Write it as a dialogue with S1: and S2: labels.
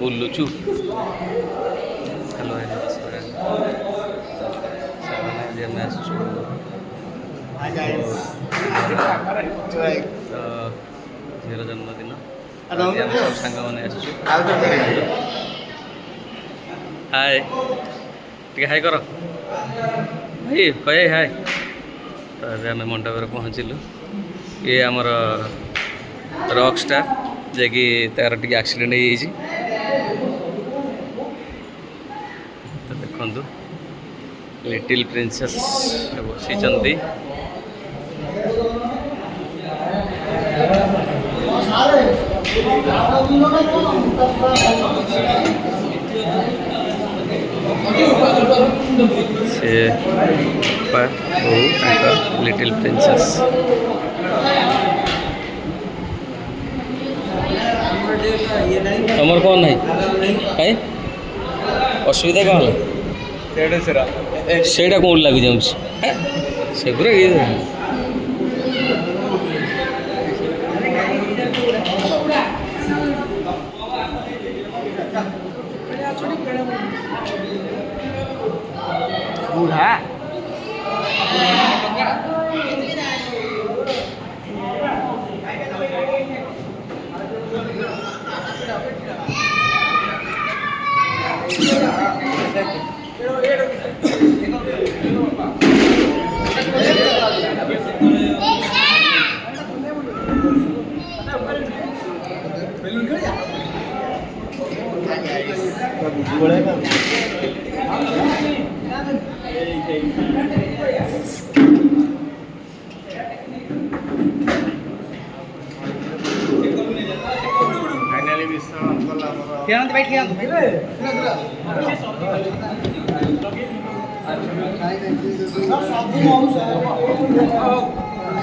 S1: ବୁଲୁଛୁ। Hello ନମସ୍କାର। ଆଜି ଆମେ ଆସିଛୁ ଝିଅର ଜନ୍ମଦିନ। ଆଜି ଆମେ ସବୁ ସାଙ୍ଗମାନେ ଆସିଛୁ। ହାଏ ଟିକେ ହାଏ କର ଭାଇ କହେ ହାଏ। ତ ଏବେ ଆମେ ମଣ୍ଡପରେ ପହଞ୍ଚିଲୁ। ଇଏ ଆମର ରକ୍ ଷ୍ଟାର୍ ଯିଏକି ତାର ଟିକେ ଆକ୍ସିଡେଣ୍ଟ ହେଇଯାଇଛି। ତ ଦେଖନ୍ତୁ ଲିଟିଲ୍ ପ୍ରିନ୍ସେସ୍ ବସିଛନ୍ତି। ସେ ବାପା ବୋଉ ତାଙ୍କ ଲିଟିଲ୍ ପ୍ରିନ୍ସେସ୍। ତମର କ'ଣ ନାହିଁ କାଇଁ ଅସୁବିଧା କ'ଣ ହେଲା? ସେଇଟା କେଉଁଠି ଲାଗିଯାଉଛି ସେଗୁଡ଼ା ଇଏ ବୁଢ଼ା
S2: भाई